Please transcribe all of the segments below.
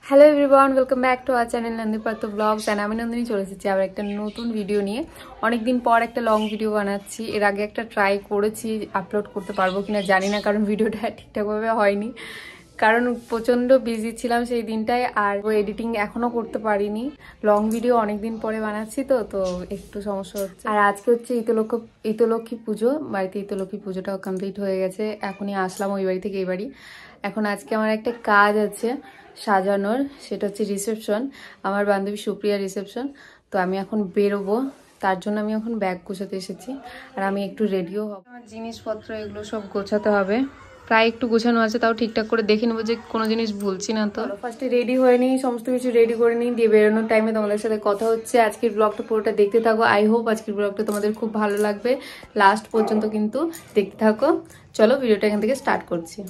Hello everyone, welcome back to our channel Nandipatra blogs. And আমি নন্দিনী চলে এসেছি আবার একটা নতুন ভিডিও নিয়ে। অনেকদিন পর একটা লং ভিডিও বানাচ্ছি। এর আগে একটা ট্রাই করেছি, আপলোড করতে পারবো কিনা জানি না, কারণ ভিডিওটা ঠিকঠাকভাবে হয়নি, কারণ প্রচণ্ড বিজি ছিলাম সেই দিনটায়। আর এডিটিং এখনও করতে পারিনি। লং ভিডিও অনেকদিন পরে বানাচ্ছি তো একটু সমস্যা হচ্ছে। আর আজকে হচ্ছে ইতলক্ষ্মী পুজো, বাড়িতে ইতলক্ষ্মী পুজোটাও কমপ্লিট হয়ে গেছে। এখনই আসলাম ওই বাড়ি থেকে এই বাড়ি। এখন আজকে আমার একটা কাজ আছে সাজানোর, সেটা হচ্ছে রিসেপশন, আমার বান্ধবী সুপ্রিয়া রিসেপশন। তো আমি এখন বেরোবো, তার জন্য আমি এখন ব্যাগ গোছাতে এসেছি। আর আমি একটু রেডিও হব, আমার জিনিসপত্র এগুলো সব গোছাতে হবে। প্রায় একটু গোছানো আছে, তাও ঠিকঠাক করে দেখে নেবো যে কোনো জিনিস ভুলছি না। তো ফার্স্টে রেডি হয়ে নিই, সমস্ত কিছু রেডি করে নিই, দিয়ে বেরোনোর টাইমে তোমাদের সাথে কথা হচ্ছে। আজকের ব্লগটা পুরোটা দেখতে থাকো। আই হোপ আজকের ব্লগটা তোমাদের খুব ভালো লাগবে, লাস্ট পর্যন্ত কিন্তু দেখতে থাকো। চলো ভিডিওটা এখান থেকে স্টার্ট করছি।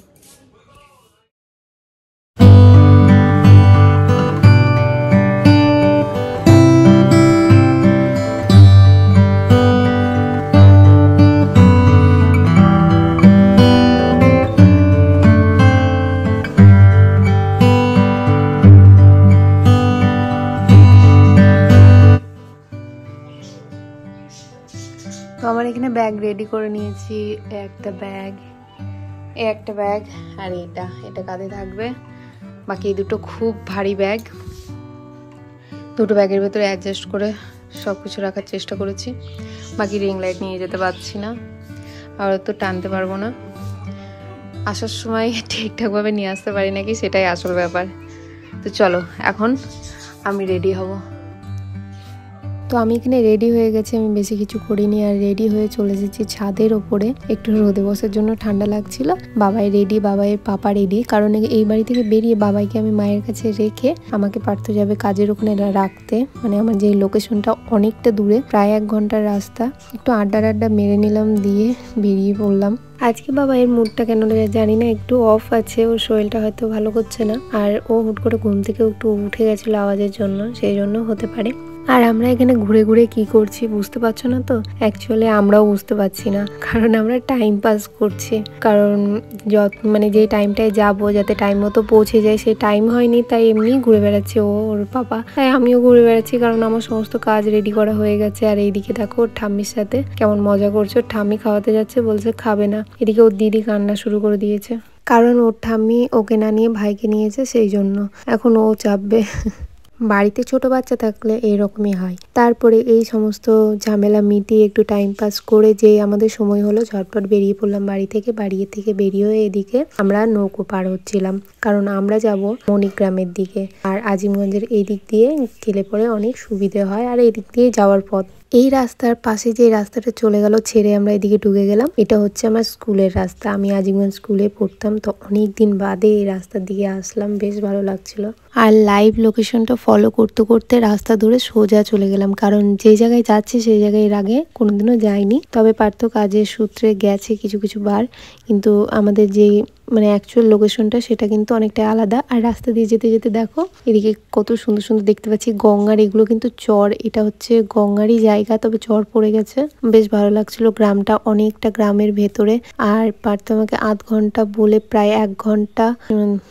তো আমার এখানে ব্যাগ রেডি করে নিয়েছি, একটা ব্যাগ আর এটা কাঁধে থাকবে। বাকি এই দুটো খুব ভারী ব্যাগ, দুটো ব্যাগের ভেতরে অ্যাডজাস্ট করে সব কিছু রাখার চেষ্টা করেছি। বাকি রিং লাইট নিয়ে যেতে পারছি না, আর তো টানতে পারবো না। আসার সময় ঠিকঠাকভাবে নিয়ে আসতে পারি নাকি সেটাই আসল ব্যাপার। তো চলো এখন আমি রেডি হব। তো আমি এখানে রেডি হয়ে গেছি, আমি বেশি কিছু করিনি। আর রেডি হয়ে চলে এসেছি ছাদের ওপরে, একটু রোদে বসার জন্য, ঠান্ডা লাগছিল। বাবাই রেডি, বাবাইয়ের পাপা রেডি, কারণ এই বাড়ি থেকে বেরিয়ে বাবাইকে আমি মায়ের কাছে রেখে আমাকে পারতে যাবে কাজের ওখানে রাখতে। মানে আমার যে লোকেশনটা অনেকটা দূরে, প্রায় 1 ঘন্টার রাস্তা। একটু আড্ডা মেরে নিলাম, দিয়ে বেরিয়ে পড়লাম। আজকে বাবাইয়ের মুডটা কেন জানি না, একটু অফ আছে, ওর শরীরটা হয়তো ভালো করছে না। আর ও হুট করে ঘুম থেকে একটু উঠে গেছিলো আওয়াজের জন্য, সেই জন্য হতে পারে। আর আমরা এখানে ঘুরে ঘুরে কি করছি বুঝতে পারছো না তো? অ্যাকচুয়ালি আমরাও বুঝতে পারছি না, কারণ আমরা টাইম পাস করছি। কারণ মানে যেই টাইমটায় যাবো, যাতে টাইম মতো পৌঁছে যায়, সেই টাইম হয়নি, তাই এমনি ঘুরে বেড়াচ্ছে ওর পাপা। তাই আমিও ঘুরে বেড়াচ্ছি, কারণ আমার সমস্ত কাজ রেডি করা হয়ে গেছে। আর এইদিকে দেখো ওর ঠাম্মির সাথে কেমন মজা করছে। ওর ঠাম্মি খাওয়াতে যাচ্ছে, বলছে খাবে না। এদিকে ওর দিদি কান্না শুরু করে দিয়েছে, কারণ ওর ঠাম্মি ওকে না নিয়ে ভাইকে নিয়েছে, সেই জন্য এখন ও চাপবে। বাড়িতে ছোট বাচ্চা থাকলে এইরকমই হয়। তারপরে এই সমস্ত ঝামেলা মিটিয়ে একটু টাইম পাস করে যে আমাদের সময় হলো, ঝটপট বেরিয়ে পড়লাম বাড়ি থেকে বেরিয়ে হয়ে এদিকে আমরা নৌকো পার হচ্ছিলাম, কারণ আমরা যাব মণিগ্রামের দিকে। আর আজিমগঞ্জের এই দিক দিয়ে গেলে পরে অনেক সুবিধে হয়, আর এই দিক দিয়ে যাওয়ার পথ। এই রাস্তার পাশে যে রাস্তাটা চলে গেল ছেড়ে আমরা এদিকে ঢুকে গেলাম, এটা হচ্ছে আমার স্কুলের রাস্তা। আমি আজিমগঞ্জ স্কুলে পড়তাম, তো অনেক দিন বাদে এই রাস্তার দিকে আসলাম, বেশ ভালো লাগছিল। আর লাইভ লোকেশনটা ফলো করতে করতে রাস্তা ধরে সোজা চলে গেলাম, কারণ যে জায়গায় যাচ্ছি সেই জায়গায় এর আগে কোনোদিনও যাইনি। তবে পার্থ কাজের সূত্রে গেছে কিছু বার, কিন্তু আমাদের যেই মানে অ্যাকচুয়াল লোকেশনটা সেটা কিন্তু অনেকটা আলাদা। আর রাস্তা দিয়ে যেতে যেতে দেখো এদিকে কত সুন্দর সুন্দর দেখতে পাচ্ছি গঙ্গার, এগুলো কিন্তু চর, এটা হচ্ছে গঙ্গারই জায়গা, তবে চর পড়ে গেছে। বেশ ভালো লাগছিল, গ্রামটা অনেকটা গ্রামের ভেতরে। আর পার্থ আমাকে 1/2 ঘন্টা বলে প্রায় 1 ঘন্টা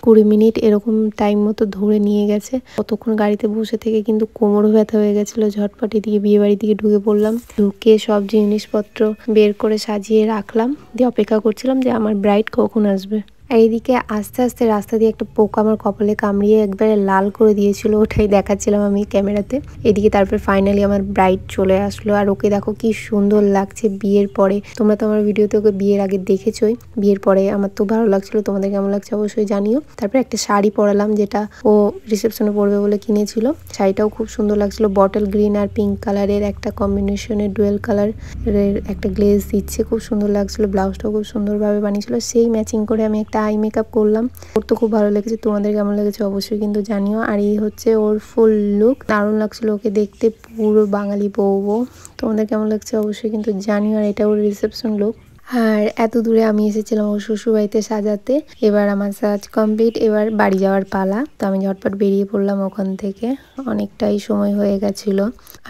20 মিনিট এরকম টাইম মতো ধরে নিয়ে গেছে। কতক্ষণ গাড়িতে বসে থেকে কিন্তু কোমর ব্যথা হয়ে গেছিল। ঝটপট এদিকে বিয়ে বাড়ির দিকে ঢুকে পড়লাম, ঢুকে সব জিনিসপত্র বের করে সাজিয়ে রাখলাম, দিয়ে অপেক্ষা করছিলাম যে আমার ব্রাইড কখন আসবে। আর এদিকে আস্তে আস্তে রাস্তা দিয়ে একটা পোকা আমার কপালে কামড়িয়ে একবারে লাল করে দিয়েছিল, ওটাই দেখাচ্ছিলাম আমি ক্যামেরাতে। এদিকে তারপর ফাইনালি আমার ব্রাইড চলে আসলো, আর ওকে দেখো কি সুন্দর লাগছে বিয়ের পরে। তোমরা তো আমার ভিডিওতে ওকে বিয়ের আগে দেখেছোই, বিয়ের পরে আমার তো ভালো লাগছিল, তোমাদের কেমন লাগছে অবশ্যই জানিও। তারপর একটা শাড়ি পরালাম যেটা ও রিসেপশনে পরবে বলে কিনেছিল, শাড়িটাও খুব সুন্দর লাগছিল, বটল গ্রিন আর পিঙ্ক কালারের একটা কম্বিনেশনের ডুয়েল কালারের একটা গ্লেজ দিচ্ছে, খুব সুন্দর লাগছিল। ব্লাউজটাও খুব সুন্দরভাবে বানিয়েছিল, সেই ম্যাচিং করে আমি একটা আই মেকআপ করলাম, ওর তো খুব ভালো লেগেছে। তোমাদের কেমন লেগেছে অবশ্যই কিন্তু জানিও। আর এই হচ্ছে ওর ফুল লুক, দারুণ লাগছিল ওকে দেখতে, পুরো বাঙালি বউ। তোমাদের কেমন লাগছে অবশ্যই কিন্তু জানিও। আর এটা ওর রিসেপশন লুক। আর এত দূরে আমি এসেছিলাম ওর শ্বশুরবাড়িতে সাজাতে। এবার আমার সাজ কমপ্লিট, এবার বাড়ি যাওয়ার পালা। তো আমি ঝটপট বেরিয়ে পড়লাম ওখান থেকে, অনেকটাই সময় হয়ে গেছিল।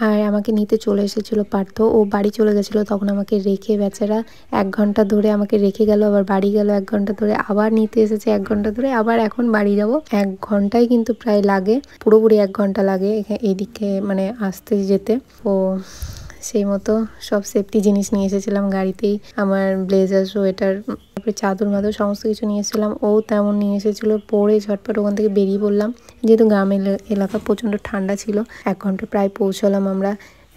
আর আমাকে নিতে চলে এসেছিল পার্থ, ও বাড়ি চলে গেছিলো তখন আমাকে রেখে, বেচারা 1 ঘন্টা ধরে আমাকে রেখে গেল, আবার বাড়ি গেল 1 ঘন্টা ধরে, আবার নিতে এসেছে 1 ঘন্টা ধরে, আবার এখন বাড়ি যাব। 1 ঘন্টাই কিন্তু প্রায় লাগে, পুরোপুরি 1 ঘন্টা লাগে এইদিকে মানে আসতে যেতে। ও সেই মতো সব সেফটি জিনিস নিয়ে এসেছিলাম গাড়িতেই, আমার ব্লেজার, সোয়েটার, তারপরে চাদর মাদর সমস্ত কিছু নিয়ে এসেছিলাম। ও তেমন নিয়ে এসেছিলো, পরে ঝটপট ওখান থেকে বেরিয়ে পড়লাম, যেহেতু গ্রামের এলাকা প্রচণ্ড ঠান্ডা ছিল। 1 ঘন্টা প্রায় পৌঁছলাম আমরা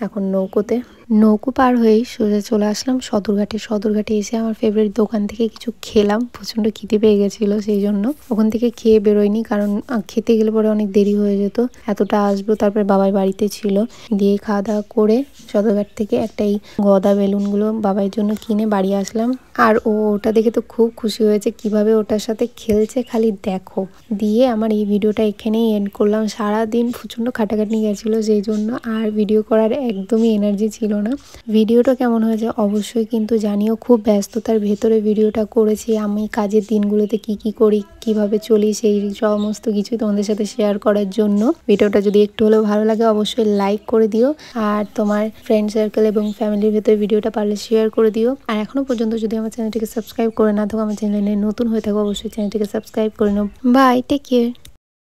এখন নৌকোতে। নৌকো পার হয়েই সোজা চলে আসলাম সদরঘাটে এসে আমার ফেভারিট দোকান থেকে কিছু খেলাম, প্রচণ্ড খিদে পেয়ে গেছিলো, সেই জন্য ওখান থেকে খেয়ে বেরোয়নি, কারণ খেতে গেলে পরে অনেক দেরি হয়ে যেত, এতটা আসবো। তারপরে বাবাই বাড়িতে ছিল, দিয়ে খাওয়া দাওয়া করে সদরঘাট থেকে একটা এই গদা বেলুনগুলো বাবার জন্য কিনে বাড়ি আসলাম। আর ওটা দেখে তো খুব খুশি হয়েছে, কিভাবে ওটার সাথে খেলছে খালি দেখো। দিয়ে আমার এই ভিডিওটা এখানেই এন্ড করলাম। সারাদিন প্রচণ্ড খাটাখাটনি গেছিলো, সেই জন্য আর ভিডিও করার একদমই এনার্জি ছিল না। ভিডিওটা কেমন হয়েছে অবশ্যই কিন্তু জানিও, খুব ব্যস্ততার ভেতরে ভিডিওটা করেছি। আমি কাজের দিনগুলোতে কি করি, কিভাবে চলি, সেই সমস্ত কিছু তোমাদের সাথে শেয়ার করার জন্য। ভিডিওটা যদি একটু হলেও ভালো লাগে অবশ্যই লাইক করে দিও, আর তোমার ফ্রেন্ড সার্কেল এবং ফ্যামিলির ভেতরে ভিডিওটা পারলে শেয়ার করে দিও। আর এখনো পর্যন্ত যদি আমার চ্যানেলটিকে সাবস্ক্রাইব করে না থাকো, আমার চ্যানেলে নতুন হয়ে থাকো, অবশ্যই চ্যানেলটিকে সাবস্ক্রাইব করে নাও। By, take care.